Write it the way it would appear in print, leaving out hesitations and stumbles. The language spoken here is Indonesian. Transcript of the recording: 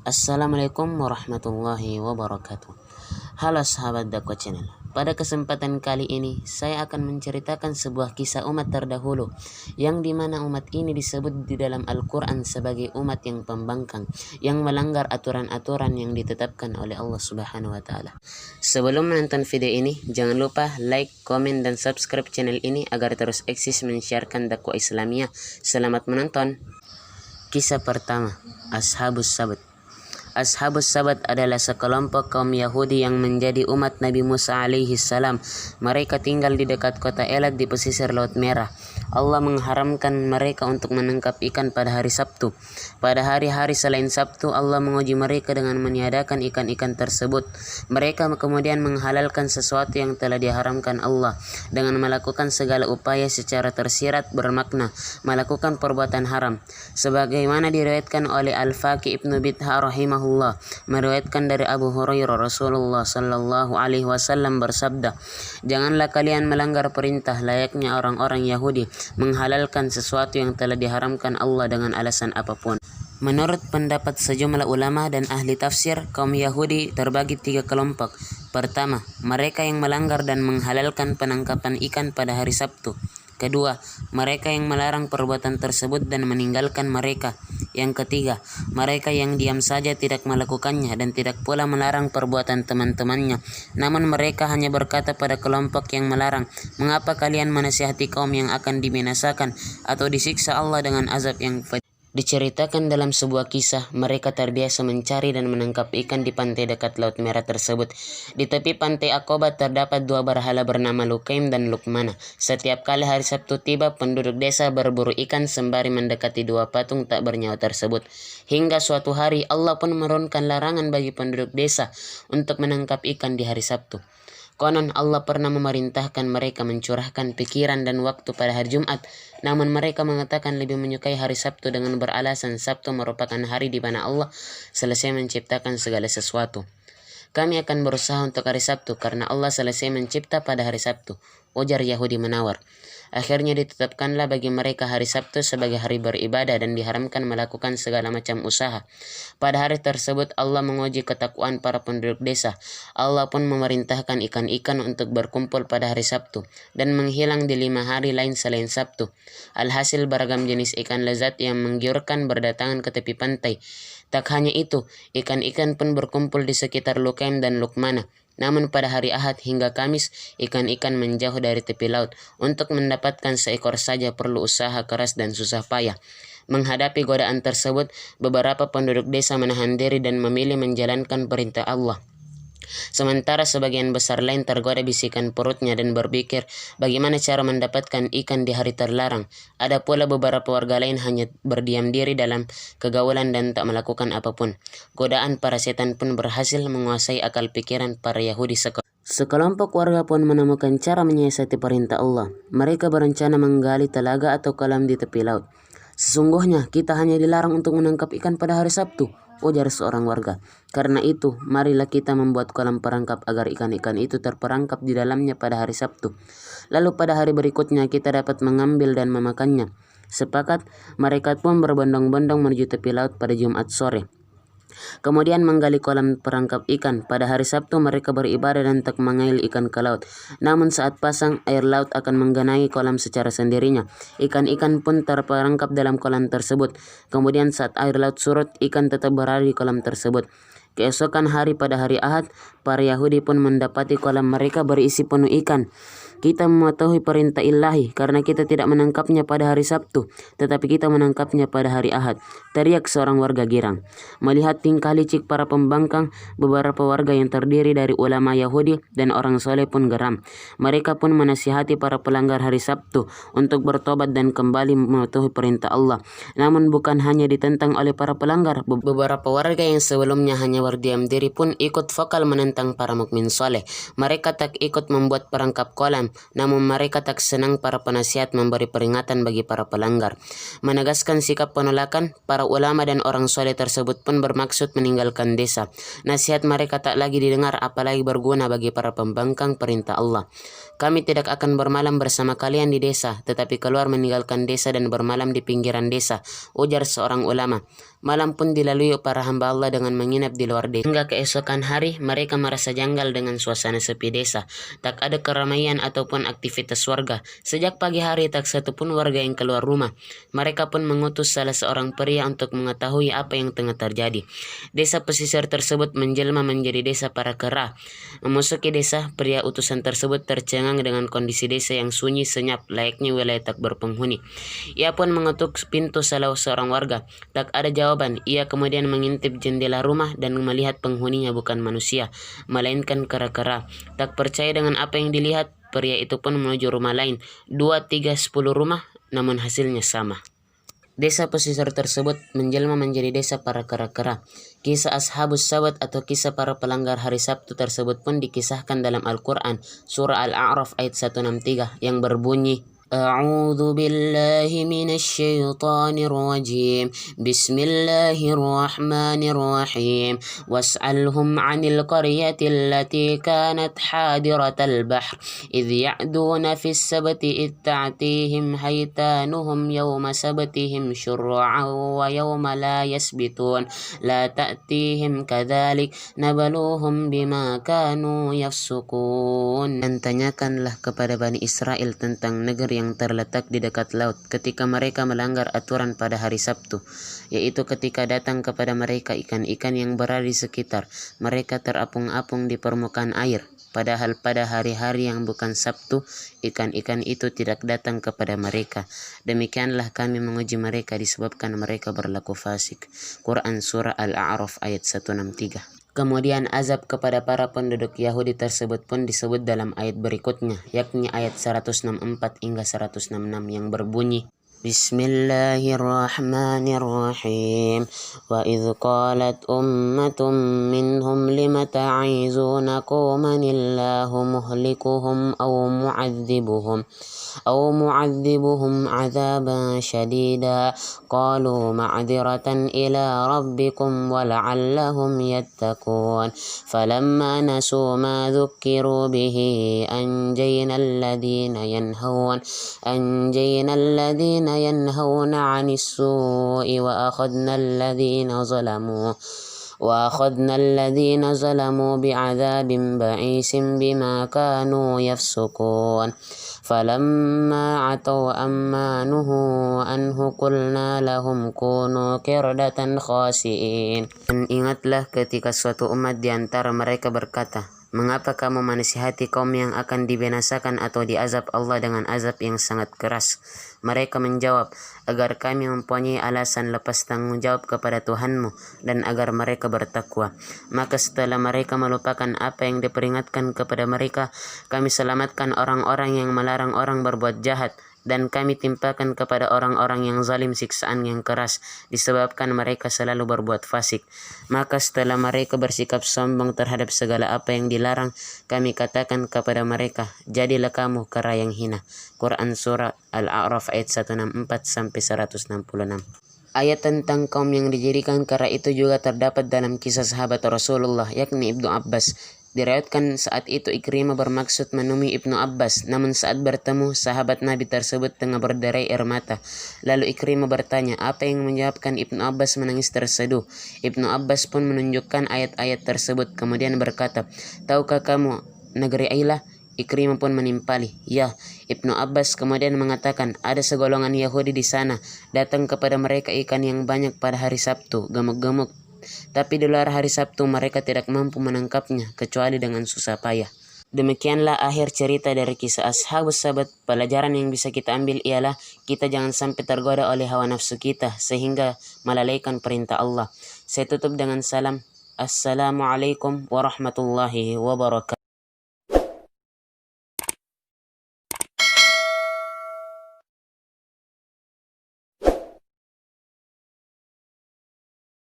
Assalamualaikum warahmatullahi wabarakatuh. Halo sahabat Dakwah Channel. Pada kesempatan kali ini saya akan menceritakan sebuah kisah umat terdahulu yang dimana umat ini disebut di dalam Al-Quran sebagai umat yang pembangkang, yang melanggar aturan-aturan yang ditetapkan oleh Allah Subhanahu wa Ta'ala. Sebelum menonton video ini, jangan lupa like, komen, dan subscribe channel ini agar terus eksis mensiarkan dakwah Islamiyah. Selamat menonton. Kisah pertama, Ashabus Sabt. Ashabus Sabat adalah sekelompok kaum Yahudi yang menjadi umat Nabi Musa alaihi salam. Mereka tinggal di dekat kota Elat di pesisir Laut Merah. Allah mengharamkan mereka untuk menangkap ikan pada hari Sabtu. Pada hari-hari selain Sabtu, Allah menguji mereka dengan meniadakan ikan-ikan tersebut. Mereka kemudian menghalalkan sesuatu yang telah diharamkan Allah dengan melakukan segala upaya secara tersirat bermakna melakukan perbuatan haram. Sebagaimana diriwayatkan oleh Al-Faqih Ibnu Bid'ah rahimahullah, meriwayatkan dari Abu Hurairah, Rasulullah sallallahu alaihi wasallam bersabda, "Janganlah kalian melanggar perintah layaknya orang-orang Yahudi menghalalkan sesuatu yang telah diharamkan Allah dengan alasan apapun." Menurut pendapat sejumlah ulama dan ahli tafsir, kaum Yahudi terbagi 3 kelompok. Pertama, mereka yang melanggar dan menghalalkan penangkapan ikan pada hari Sabtu. Kedua, mereka yang melarang perbuatan tersebut dan meninggalkan mereka. Yang ketiga, mereka yang diam saja tidak melakukannya dan tidak pula melarang perbuatan teman-temannya. Namun mereka hanya berkata pada kelompok yang melarang, "Mengapa kalian menasihati kaum yang akan dibinasakan atau disiksa Allah dengan azab yang pedih?" Diceritakan dalam sebuah kisah, mereka terbiasa mencari dan menangkap ikan di pantai dekat Laut Merah tersebut. Di tepi pantai Aqabah terdapat 2 berhala bernama Lukaim dan Lukmana. Setiap kali hari Sabtu tiba, penduduk desa berburu ikan sembari mendekati 2 patung tak bernyawa tersebut. Hingga suatu hari Allah pun menurunkan larangan bagi penduduk desa untuk menangkap ikan di hari Sabtu. Konon Allah pernah memerintahkan mereka mencurahkan pikiran dan waktu pada hari Jumat, namun mereka mengatakan lebih menyukai hari Sabtu dengan beralasan Sabtu merupakan hari di mana Allah selesai menciptakan segala sesuatu. "Kami akan berusaha untuk hari Sabtu karena Allah selesai mencipta pada hari Sabtu," ujar Yahudi menawar. Akhirnya ditetapkanlah bagi mereka hari Sabtu sebagai hari beribadah dan diharamkan melakukan segala macam usaha. Pada hari tersebut Allah menguji ketakwaan para penduduk desa. Allah pun memerintahkan ikan-ikan untuk berkumpul pada hari Sabtu dan menghilang di 5 hari lain selain Sabtu. Alhasil beragam jenis ikan lezat yang menggiurkan berdatangan ke tepi pantai. Tak hanya itu, ikan-ikan pun berkumpul di sekitar Lukaim dan Lukmana. Namun pada hari Ahad hingga Kamis, ikan-ikan menjauh dari tepi laut. Untuk mendapatkan seekor saja perlu usaha keras dan susah payah. Menghadapi godaan tersebut, beberapa penduduk desa menahan diri dan memilih menjalankan perintah Allah. Sementara sebagian besar lain tergoda bisikan perutnya dan berpikir bagaimana cara mendapatkan ikan di hari terlarang. Ada pula beberapa warga lain hanya berdiam diri dalam kegaulan dan tak melakukan apapun. Godaan para setan pun berhasil menguasai akal pikiran para Yahudi Sekelompok warga pun menemukan cara menyiasati perintah Allah. Mereka berencana menggali telaga atau kolam di tepi laut. "Sesungguhnya kita hanya dilarang untuk menangkap ikan pada hari Sabtu," ujar seorang warga. "Karena itu, marilah kita membuat kolam perangkap agar ikan-ikan itu terperangkap di dalamnya pada hari Sabtu. Lalu pada hari berikutnya kita dapat mengambil dan memakannya." Sepakat, mereka pun berbondong-bondong menuju tepi laut pada Jumat sore. Kemudian menggali kolam perangkap ikan. Pada hari Sabtu mereka beribadah dan tak mengail ikan ke laut. Namun saat pasang, air laut akan menggenangi kolam secara sendirinya. Ikan-ikan pun terperangkap dalam kolam tersebut. Kemudian saat air laut surut, ikan tetap berada di kolam tersebut. Keesokan hari pada hari Ahad, para Yahudi pun mendapati kolam mereka berisi penuh ikan. "Kita mematuhi perintah ilahi karena kita tidak menangkapnya pada hari Sabtu, tetapi kita menangkapnya pada hari Ahad," teriak seorang warga girang. Melihat tingkah licik para pembangkang, beberapa warga yang terdiri dari ulama Yahudi dan orang soleh pun geram. Mereka pun menasihati para pelanggar hari Sabtu untuk bertobat dan kembali mematuhi perintah Allah. Namun bukan hanya ditentang oleh para pelanggar, beberapa warga yang sebelumnya hanya berdiam diri pun ikut vokal menentang para mukmin soleh. Mereka tak ikut membuat perangkap kolam, namun mereka tak senang para penasihat memberi peringatan bagi para pelanggar. Menegaskan sikap penolakan, para ulama dan orang soleh tersebut pun bermaksud meninggalkan desa. Nasihat mereka tak lagi didengar apalagi berguna bagi para pembangkang perintah Allah. "Kami tidak akan bermalam bersama kalian di desa, tetapi keluar meninggalkan desa dan bermalam di pinggiran desa," ujar seorang ulama. Malam pun dilalui para hamba Allah dengan menginap di luar desa. Hingga keesokan hari, mereka merasa janggal dengan suasana sepi desa. Tak ada keramaian ataupun aktivitas warga. Sejak pagi hari tak satu pun warga yang keluar rumah. Mereka pun mengutus salah seorang pria untuk mengetahui apa yang tengah terjadi. Desa pesisir tersebut menjelma menjadi desa para kera. Memasuki desa, pria utusan tersebut tercengang dengan kondisi desa yang sunyi senyap layaknya wilayah tak berpenghuni. Ia pun mengetuk pintu salah seorang warga. Tak ada jawaban. Ia kemudian mengintip jendela rumah dan melihat penghuninya bukan manusia, melainkan kera-kera. Tak percaya dengan apa yang dilihat, pria itu pun menuju rumah lain. 2, 3, 10 rumah, namun hasilnya sama. Desa pesisir tersebut menjelma menjadi desa para kera-kera. Kisah Ashabus Sabat atau kisah para pelanggar hari Sabtu tersebut pun dikisahkan dalam Al-Quran, surah Al-A'raf ayat 163 yang berbunyi, A'udzu billahi minasy syaithanir rajim. Bismillahirrahmanirrahim. Was'alhum 'anil qaryati allati kanat hadiratal bahr idh ya'duna fis sabti idh ta'tihim haytanuhum yawma sabtihim syur'an wa yawma la yasbitun la ta'tihim kadzalik nabluhum bima kanu yafsukun. Dan tanyakanlah kepada Bani Israel tentang negeri yang terletak di dekat laut ketika mereka melanggar aturan pada hari Sabtu, yaitu ketika datang kepada mereka ikan-ikan yang berada di sekitar mereka terapung-apung di permukaan air, padahal pada hari-hari yang bukan Sabtu ikan-ikan itu tidak datang kepada mereka. Demikianlah kami menguji mereka disebabkan mereka berlaku fasik. Quran surah Al-A'raf ayat 163. Kemudian azab kepada para penduduk Yahudi tersebut pun disebut dalam ayat berikutnya, yakni ayat 164 hingga 166 yang berbunyi, Bismillahirrahmanirrahim. Wa idh qalat ummatum minhum lima ta'izuna qaumanillahu muhlikuhum aw mu'adzibuhum 'adzaban syadida qalu ma'dziratan ila rabbikum wa la'allahum yattaqun falamma nasu ma dzukkiru bihi anjayna alladhina ينهون عن السوء وأخذنا الذين ظلموا بعذاب بئيس بما كانوا يفسقون فلما عتوا عما نهوا عنه قلنا لهم كونوا قردة خاسئين. Dan ingatlah ketika suatu umat di antara mereka berkata, mengapa kamu menasihati kaum yang akan dibinasakan atau diazab Allah dengan azab yang sangat keras? Mereka menjawab, agar kami mempunyai alasan lepas tanggung jawab kepada Tuhanmu dan agar mereka bertakwa. Maka setelah mereka melupakan apa yang diperingatkan kepada mereka, kami selamatkan orang-orang yang melarang orang berbuat jahat, dan kami timpakan kepada orang-orang yang zalim siksaan yang keras disebabkan mereka selalu berbuat fasik. Maka setelah mereka bersikap sombong terhadap segala apa yang dilarang, kami katakan kepada mereka, jadilah kamu kera yang hina. Quran surah Al-A'raf ayat 164-166. Ayat tentang kaum yang dijadikan kera itu juga terdapat dalam kisah sahabat Rasulullah, yakni Ibnu Abbas. Diriwayatkan saat itu Ikrimah bermaksud menemui Ibnu Abbas, namun saat bertemu sahabat Nabi tersebut tengah berderai air mata. Lalu Ikrimah bertanya, apa yang menyebabkan Ibnu Abbas menangis terseduh? Ibnu Abbas pun menunjukkan ayat-ayat tersebut, kemudian berkata, tahukah kamu negeri Ailah? Ikrimah pun menimpali, ya. Ibnu Abbas kemudian mengatakan, ada segolongan Yahudi di sana, datang kepada mereka ikan yang banyak pada hari Sabtu, gemuk-gemuk. Tapi di luar hari Sabtu mereka tidak mampu menangkapnya kecuali dengan susah payah. Demikianlah akhir cerita dari kisah Ashabus Sabat. Pelajaran yang bisa kita ambil ialah kita jangan sampai tergoda oleh hawa nafsu kita sehingga melalaikan perintah Allah. Saya tutup dengan salam. Assalamualaikum warahmatullahi wabarakatuh.